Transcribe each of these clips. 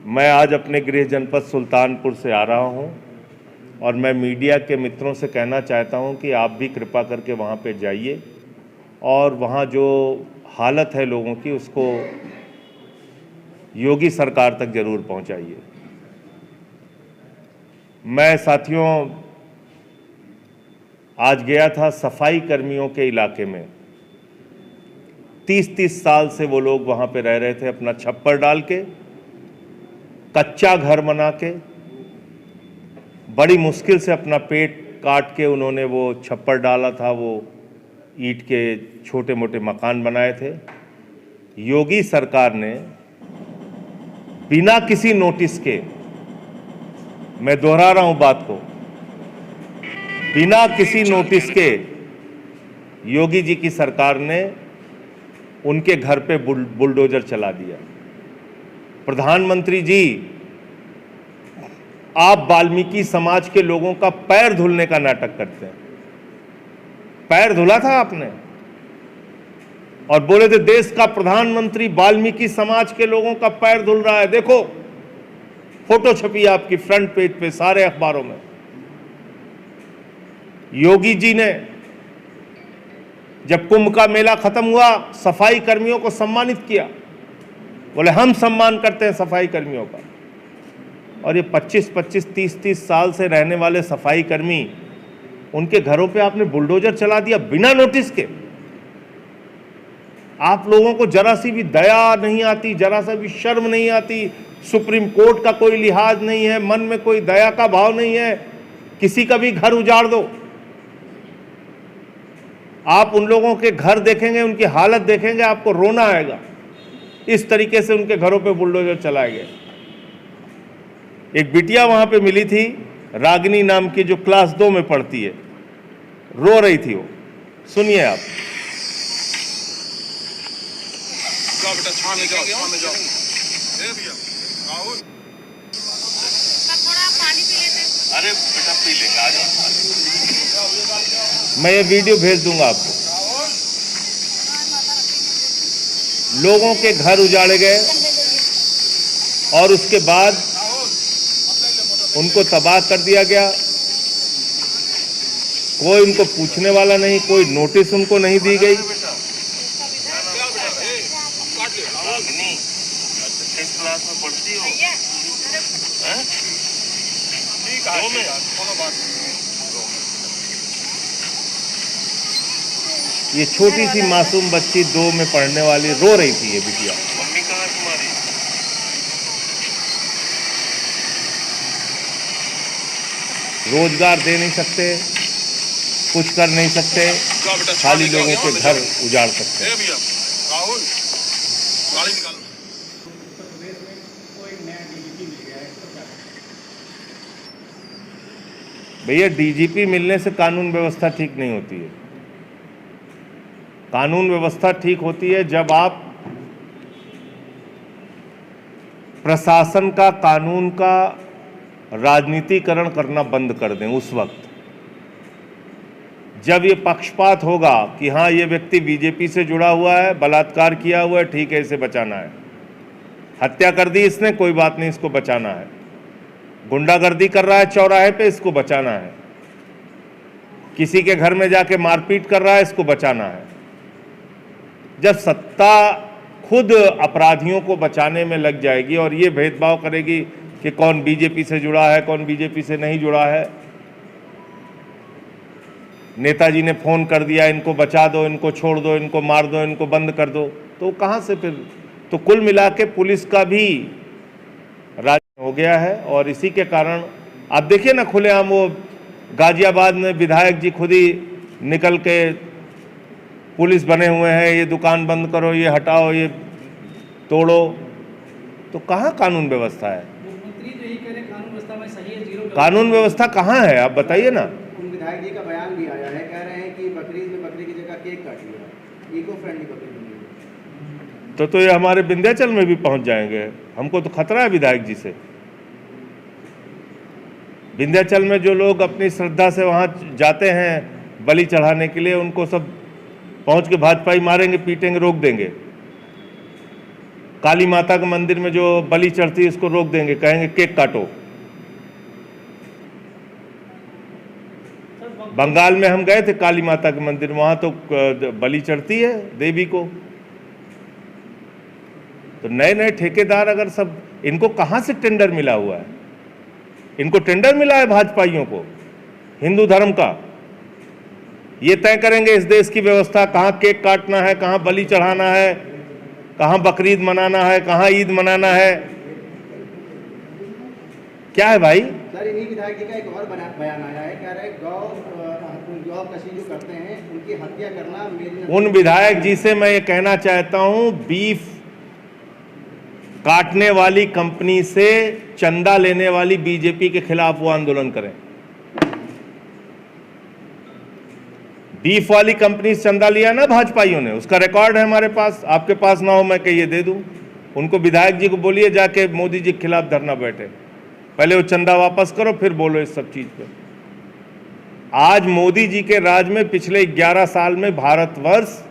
मैं आज अपने गृह जनपद सुल्तानपुर से आ रहा हूं और मैं मीडिया के मित्रों से कहना चाहता हूं कि आप भी कृपा करके वहां पे जाइए और वहां जो हालत है लोगों की उसको योगी सरकार तक जरूर पहुंचाइए। मैं साथियों आज गया था सफाई कर्मियों के इलाके में। 30-30 साल से वो लोग वहां पे रह रहे थे, अपना छप्पर डाल के, कच्चा घर बना के, बड़ी मुश्किल से अपना पेट काट के उन्होंने वो छप्पर डाला था, वो ईंट के छोटे मोटे मकान बनाए थे। योगी सरकार ने बिना किसी नोटिस के, मैं दोहरा रहा हूं बात को, बिना किसी नोटिस के योगी जी की सरकार ने उनके घर पे बुलडोजर चला दिया। प्रधानमंत्री जी, आप वाल्मीकि समाज के लोगों का पैर धुलने का नाटक करते हैं। पैर धुला था आपने और बोले थे देश का प्रधानमंत्री वाल्मीकि समाज के लोगों का पैर धुल रहा है। देखो फोटो छपी आपकी फ्रंट पेज पे सारे अखबारों में। योगी जी ने जब कुंभ का मेला खत्म हुआ, सफाई कर्मियों को सम्मानित किया, बोले हम सम्मान करते हैं सफाई कर्मियों का। और ये 25-25, 30-30 साल से रहने वाले सफाई कर्मी, उनके घरों पे आपने बुलडोजर चला दिया बिना नोटिस के। आप लोगों को जरा सी भी दया नहीं आती, जरा सा भी शर्म नहीं आती। सुप्रीम कोर्ट का कोई लिहाज नहीं है, मन में कोई दया का भाव नहीं है। किसी का भी घर उजाड़ दो, आप उन लोगों के घर देखेंगे, उनकी हालत देखेंगे, आपको रोना आएगा। इस तरीके से उनके घरों पे बुलडोजर चलाए गए। एक बिटिया वहां पे मिली थी, रागिनी नाम की, जो क्लास 2 में पढ़ती है, रो रही थी वो। सुनिए आप। बेटा छान में जाओ, छान में जाओ। भैया राहुल, थोड़ा पानी पी लेते। अरे बेटा पी लेंगे, आ जाओ। मैं ये वीडियो भेज दूंगा आपको। लोगों के घर उजाड़े गए और उसके बाद उनको तबाह कर दिया गया। कोई उनको पूछने वाला नहीं, कोई नोटिस उनको नहीं दी गई। किस क्लास में पढ़ती हो? ये छोटी सी मासूम बच्ची 2 में पढ़ने वाली रो रही थी। ये बिटिया, मम्मी कहाँ तुम्हारी? रोजगार दे नहीं सकते, कुछ कर नहीं सकते, खाली लोगों के घर उजाड़ सकते हैं। राहुल गाड़ी निकालो। भैया, डीजीपी मिलने से कानून व्यवस्था ठीक नहीं होती है। कानून व्यवस्था ठीक होती है जब आप प्रशासन का, कानून का राजनीतिकरण करना बंद कर दें। उस वक्त जब ये पक्षपात होगा कि हाँ ये व्यक्ति बीजेपी से जुड़ा हुआ है, बलात्कार किया हुआ है, ठीक है, इसे बचाना है। हत्या कर दी इसने, कोई बात नहीं, इसको बचाना है। गुंडागर्दी कर रहा है चौराहे पे, इसको बचाना है। किसी के घर में जाके मारपीट कर रहा है, इसको बचाना है। जब सत्ता खुद अपराधियों को बचाने में लग जाएगी और ये भेदभाव करेगी कि कौन बीजेपी से जुड़ा है, कौन बीजेपी से नहीं जुड़ा है, नेताजी ने फोन कर दिया इनको बचा दो, इनको छोड़ दो, इनको मार दो, इनको बंद कर दो, तो कहां से फिर? तो कुल मिला के पुलिस का भी राज हो गया है। और इसी के कारण आप देखिए ना, खुलेआम वो गाजियाबाद में विधायक जी खुद ही निकल के पुलिस बने हुए हैं, ये दुकान बंद करो, ये हटाओ, ये तोड़ो। तो कहाँ कानून व्यवस्था है? मुख्यमंत्री तो यही कह रहे हैं कानून व्यवस्था में सही है, जीरो कानून व्यवस्था कहाँ है, आप बताइए ना। उन विधायक जी का बयान भी आया है, कह रहे हैं कि बकरीद में बकरी की जगह केक काट लिया, इको फ्रेंडली बकरी बनी। तो ये हमारे विंध्याचल में भी पहुंच जाएंगे। हमको तो खतरा है विधायक जी से। विंध्याचल में जो लोग अपनी श्रद्धा से वहां जाते हैं बलि चढ़ाने के लिए, उनको सब पहुंच के भाजपाई मारेंगे, पीटेंगे, रोक देंगे। काली माता के मंदिर में जो बलि चढ़ती है इसको रोक देंगे, कहेंगे केक काटो। बंगाल में हम गए थे काली माता के मंदिर, वहां तो बलि चढ़ती है देवी को। तो नए नए ठेकेदार अगर सब, इनको कहां से टेंडर मिला हुआ है? इनको टेंडर मिला है भाजपाइयों को हिंदू धर्म का। ये तय करेंगे इस देश की व्यवस्था, कहां केक काटना है, कहां बलि चढ़ाना है, कहां बकरीद मनाना है, कहां ईद मनाना है। क्या है भाई? सर इन्हीं विधायक जी का एक और बयान आया है, कह रहे गौ कशी जो करते हैं उनकी हत्या करना मेरी। उन विधायक जी से मैं ये कहना चाहता हूं, बीफ काटने वाली कंपनी से चंदा लेने वाली बीजेपी के खिलाफ वो आंदोलन करें। बीफ वाली कंपनी से चंदा लिया ना भाजपाइयों ने, उसका रिकॉर्ड है हमारे पास, आपके पास ना हो मैं कहिए दे दूं। उनको विधायक जी को बोलिए जाके मोदी जी के खिलाफ धरना बैठे, पहले वो चंदा वापस करो फिर बोलो इस सब चीज पे। आज मोदी जी के राज में पिछले 11 साल में भारतवर्ष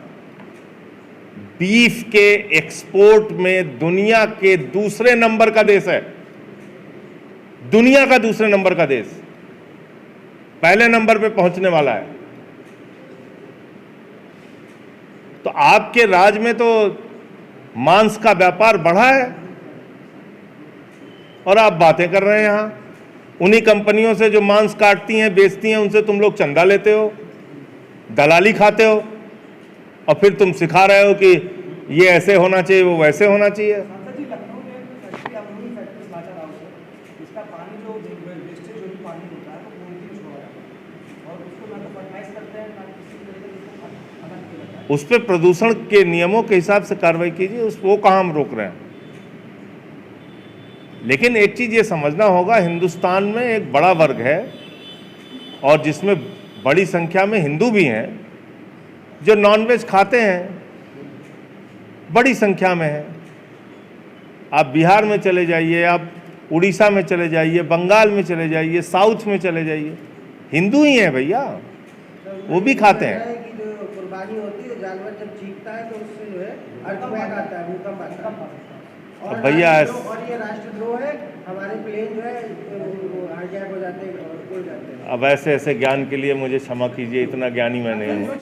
बीफ के एक्सपोर्ट में दुनिया के दूसरे नंबर का देश है। दुनिया का दूसरे नंबर का देश, पहले नंबर पे पहुंचने वाला है। तो आपके राज में तो मांस का व्यापार बढ़ा है और आप बातें कर रहे हैं यहां। उन्हीं कंपनियों से जो मांस काटती हैं बेचती हैं उनसे तुम लोग चंदा लेते हो, दलाली खाते हो, और फिर तुम सिखा रहे हो कि ये ऐसे होना चाहिए वो वैसे होना चाहिए। जी लखनऊ में फैक्ट्री अमूल फैक्ट्री लाचा हाउस है, इसका पानी जो वेस्टेज जो भी पानी होता है वो गोमती में छोड़ा है और उसको ना तो फर्टिलाइज करते हैं ना किसी तरीके से अलग किया जाता है। उस पर प्रदूषण के नियमों के हिसाब से कार्रवाई कीजिए, वो कहाँ हम रोक रहे हैं। लेकिन एक चीज़ ये समझना होगा, हिंदुस्तान में एक बड़ा वर्ग है और जिसमें बड़ी संख्या में हिंदू भी हैं जो नॉनवेज खाते हैं, बड़ी संख्या में है। आप बिहार में चले जाइए, आप उड़ीसा में चले जाइए, बंगाल में चले जाइए, साउथ में चले जाइए, हिंदू ही हैं भैया, वो भी खाते हैं। कि जो कुर्बानी होती है जानवर जब चीखता है तो उससे जो है अर्थक्वेक आता है, भूकंप आता है। और भैया और ये राष्ट्रद्रोह है, हमारे प्लेन जो है हाईजैक हो जाते हैं और उड़ जाते हैं। अब ऐसे ऐसे ज्ञान के लिए मुझे क्षमा कीजिए, इतना ज्ञानी मैं नहीं हूँ।